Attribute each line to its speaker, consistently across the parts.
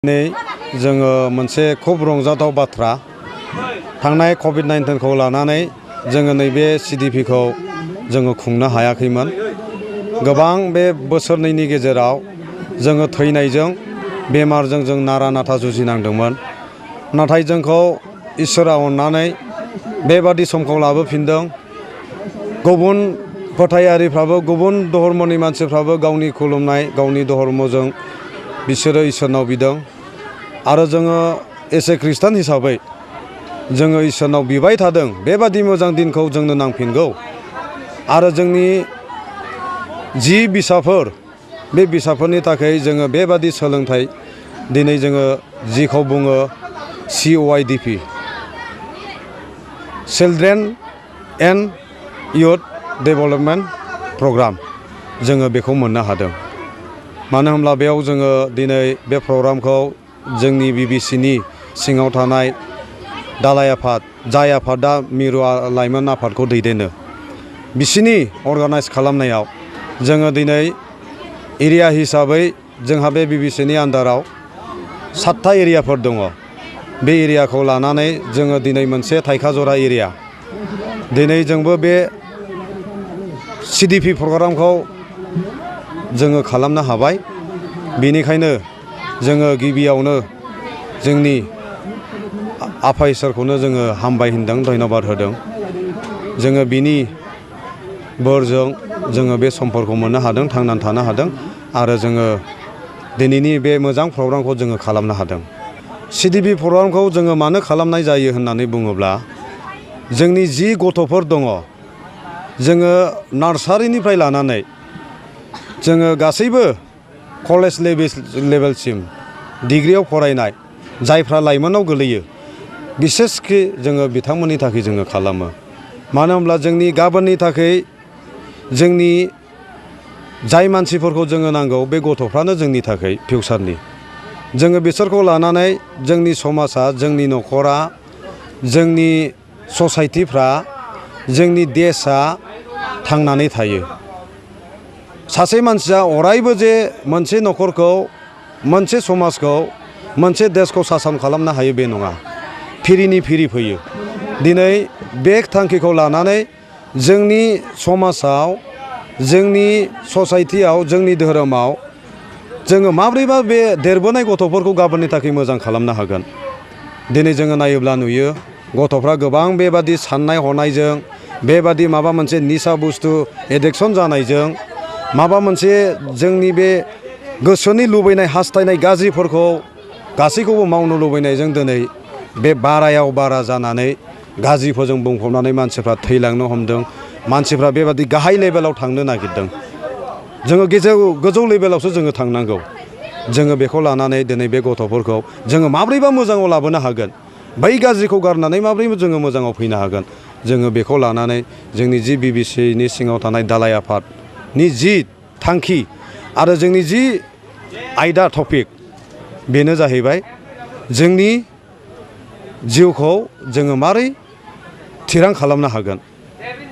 Speaker 1: दिनै जोङो मोनसे खुब रंजाथाव बाथ्रा थांनाय कभिड-19 खौ लानानै जोङो नैबे CDP खौ जोङो खुंनो हायाखैमोन। गोबां बे बोसोरनैनि गेजेराव जोङो थैनायजों बेमारजों जों नारा नाथा जुजिनांदोंमोन। नाथाय जोंखौ इसोरा अननानै बेबादि समखौ लाबोफिनदों। गुबुन फोथायारिफ्राबो गुबुन धर्मनि मानसिफ्राबो गावनि खुलुमनाय गावनि धर्मजों बिसोरो इसोरनाव बिदों आरो जोङो एसे खृष्टान हिसाबै जोङो इसोरनाव बिबाय थादों बेबादि मोजां दिनखौ जोंनो नांफिनगौ आरो जोंनि जि बिसाफोर बे बिसाफोरनि थाखाय जोङो बेबादि सोलोंथाइ दिनै जोङो जिखौ बुङो CYDP children and youth development programme जोङो बेखौ मोननो हादों। मानो होनब्ला बेयाव जोङो दिनै बे प्रग्रामखौ जोंनि BBC नि सिङाव थानाय दालाइ आफाद जाय आफादा मिरु लाइमोन आफादखौ दैदेनो बिसिनि अर्गानाइज खालामनायाव जोङो दिनै एरिया हिसाबै जोंहा बे BBC नि आन्दाराव 7था एरियाफोर दङ। बे एरियाखौ लानानै जोङो दिनै मोनसे थाइखाजरा एरिया दिनै जोंबो बे CDP प्रग्रामखौ जोङो खालामनो हाबाय। बेनिखायनो जोङो गिबियावनो जोंनि आफा इसोरखौनो जोङो हामबाय होनदों धन्यबाद होदों। जोङो बिनि बोरजों जोङो बे समफोरखौ मोननो हादों थांनानै थानो हादों आरो जोङो दिनैनि बे मोजां प्रग्रामखौ जोङो खालामनो हादों। CDP प्रग्रामखौ जोङो मानो खालामनाय जायो होननानै बुङोब्ला जोंनि जि गथ'फोर दङ जोङो नार्सारिनिफ्राय लानानै जोङो गासैबो कलेज लेभेलसिम डिग्रियाव फरायनाय जायफ्रा लाइमोनाव गोलैयो बिसेसखि जोङो बिथांमोननि थाखाय जोङो खालामो। मानो होनब्ला जोंनि गाबोननि थाखाय जोंनि जाय मानसिफोरखौ जोङो नांगौ बे गथ'फ्रानो जोंनि थाखाय फिउचारनि। जोङो बिसोरखौ लानानै जोंनि समाजा जोंनि न'खरा जोंनि ससाइटिफ्रा जोंनि देशआ थांनानै थायो। सासे मानसिया अरायबो जे मोनसे न'खरखौ मोनसे समाजखौ मोनसे देशखौ सासन खालामनो हायो बे नङा। फिरिनि फिरि फैयो। दिनै बे थांखिखौ लानानै जोंनि समाजाव जोंनि ससाइटियाव जोंनि धोरोमाव जोङो माब्रैबा बे देरबोनाय गथ'फोरखौ गाबोननि थाखाय मोजां खालामनो हागोन। दिनै जोङो नायोब्ला नुयो गथ'फ्रा गोबां बेबादि साननाय हनायजों बेबादि माबा मोनसे निसा बुस्थु एडिक्सन जानायजों माबा मोनसे जोंनि बे गोसोनि लुबैनाय हास्थायनाय गाज्रिफोरखौ गासैखौबो मावनो लुबैनायजों दिनै बे बारायाव बारा जानानै गाज्रिफोरजों बुंफबनानै मानसिफ्रा थैलांनो हमदों। मानसिफ्रा बेबादि गाहाय लेभेलाव थांनो नागिरदों। जोङो गोजौ लेभेलावसो जोङो थांनांगौ। जोङो बेखौ लानानै दिनै बे गथ'फोरखौ जोङो माब्रैबा मोजाङाव लाबोनो हागोन बै गाज्रिखौ गारनानै माब्रैबा जोङो मोजाङाव फैनो हागोन। जोङो बेखौ लानानै जोंनि जि BBC नि सिङाव थानाय दालाइ आफादनि जि थांखि आरो जोंनि जि आयदा टपिक बेनो जाहैबाय जोंनि जिउखौ जोङो मारै थिरां खालामनो हागोन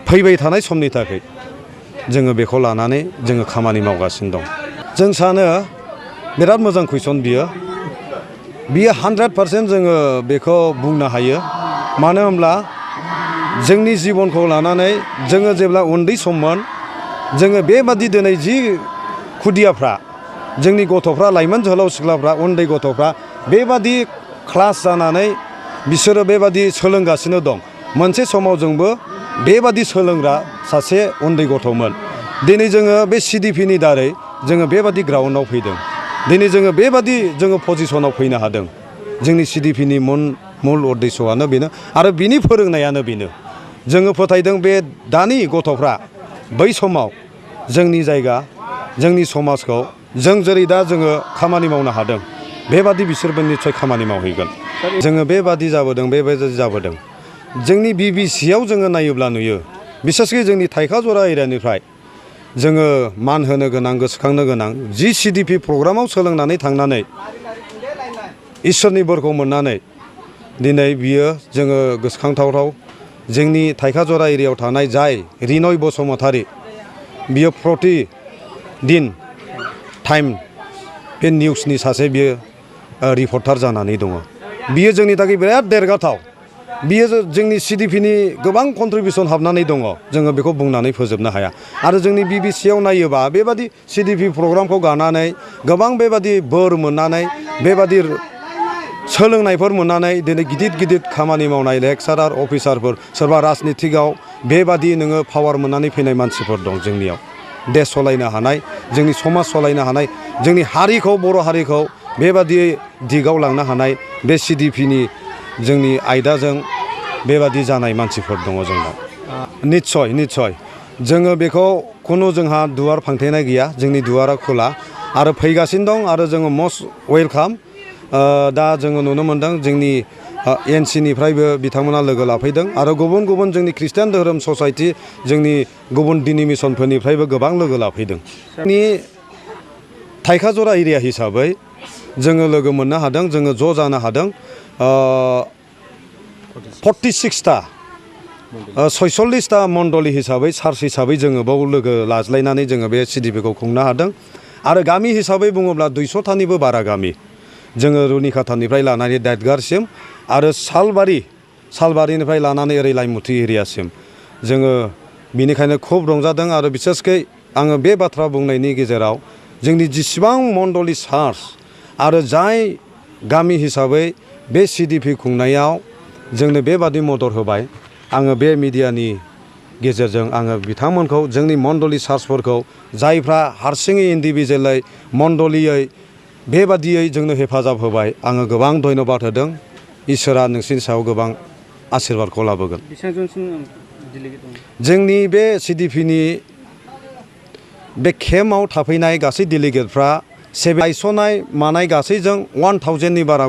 Speaker 1: फैबाय थानाय समनि थाखाय जोङो बेखौ लानानै जोङो खामानि मावगासिनो दं। जों सानो बिराद मोजां कुइसन बियो 100% जोङो बेखौ बुंनो हायो। मानो होनब्ला जोंनि जिबनखौ लानानै जोङो जेब्ला उन्दै सममोन जोङो बेबादि दिनै जि खुदियाफ्रा जोंनि गथ'फ्रा लाइमोन जोहोलाव सिख्लाफ्रा उन्दै गथ'फ्रा बेबादि क्लास जानानै बिसोरो बेबादि सोलोंगासिनो दं। मोनसे समाव जोंबो बेबादि सोलोंग्रा सासे उन्दै गथ'मोन। दिनै जोङो बे CDP नि दारै जोङो बेबादि ग्राउन्डआव फैदों। दिनै जोङो बेबादि जोङो पजिसनाव फैनो हादों। जोंनि CDP नि मुल उद्देश्यआनो बेनो आरो बिनि फोरोंनायानो बेनो। जोङो फोथायदों बे दानि गथ'फ्रा बै समाव जोंनि जायगा जोंनि समाजखौ जों जेरै दा जोङो खामानि मावनो हादों बेबादि बिसोरबो निस्सय खामानि मावहैगोन। जोङो बेबादि जाबोदों। जोंनि BBC आव जोङो नायोब्ला नुयो बिसेसकि जोंनि थाइखाजरा एरियानिफ्राय जोङो मान होनो गोनां गोसोखांनो गोनां जि CDP प्रग्रामाव सोलोंनानै थांनानै इसोरनि बोरखौ मोननानै दिनै बियो जोङो गोसोखांथावथाव जोंनि थाइखाजरा एरियायाव थानाय जाय रिनय बसुमतारी बियो प्रतिदिन टाइम बे निउसनि सासे बियो रिपर्टार जानानै दङ। बियो जोंनि थाखाय बिराद देरगाथाव। बियो जोंनि CDP-नि गोबां कन्ट्रिबिउसन हाबनानै दङ। जोङो बेखौ बुंनानै फोजोबनो हाया। आरो जोंनि BBC-आव नायोबा बेबादि CDP प्रग्रामखौ गानानै गोबां बेबादि बोर मोननानै बेबादि सोलोंनायफोर मोननानै दिनै गिदिर गिदिर खामानि मावनाय लेक्सारार अफिसारफोर सोरबा राजनितिकआव बेबादि नोङो पावार मोननानै फैनाय मानसिफोर दं जोंनियाव। देश सलायनो हानाय, जोंनि समाज सलायनो हानाय, जोंनि हारिखौ बर' हारिखौ बेबादि दिगाव लांनो हानाय बे CDP-नि जोंनि आयदाजों बेबादि जानाय मानसिफोर दङ जोंनाव। निस्सय जोङो बेखौ खुनु जोंहा दुवार फांथेनाय गैया। जोंनि दुवारा खुला आरो फैगासिनो दं आरो जोङो मस्ट वेलकाम। दा जोङो नुनो मोनदों जोंनि NC-निफ्रायबो बिथांमोना लोगो लाफैदों आरो गुबुन गुबुन जोंनि खृष्टान धोरोम ससाइटि जोंनि गुबुन डिनोमिनेसनफोरनिफ्रायबो गोबां लोगो लाफैदों। जोंनि थाइखाजरा एरिया हिसाबै जोङो लोगो मोननो हादों, जोङो ज' जानो हादों। 46टा 46टा मण्डली हिसाबै चार्च हिसाबै जोङो बाव लोगो लाज्लायनानै जोङो बे CDP-खौ खुंनो हादों। आरो गामि हिसाबै बुङोब्ला 200टानिबो बारा गामि जोङो रुनिखाथानिफ्राय लानानै दादगारसिम आरो सालबारिनिफ्राय लानानै ओरै लाइमुथि एरियासिम जोङो बिनिखायनो खुब रंजादों। आरो बिसेसकै आङो बे बाथ्रा बुंनायनि गेजेराव जोंनि जेसेबां मण्डली चार्च आरो जाय गामि हिसाबै बे CDP खुंनायाव जोंनो बेबादि मदद होबाय, आङो बे मिडियानि गेजेरजों आङो बिथांमोनखौ जोंनि मण्डली चार्चफोरखौ जायफ्रा हारसिङै इन्डिभिजुवेलै मण्डलियै बेबादियै जोंनो हेफाजाब होबाय, आङो गोबां धन्यबाद होदों। इसोरा नोंसिनि सायाव गोबां आशीर्बादखौ लाबोगोन। जोंनि बे CDP-नि बे केम्पआव थाफैनाय गासै डेलिगेटफ्रा गायसननाय मानाय गासैजों 1000नि बारा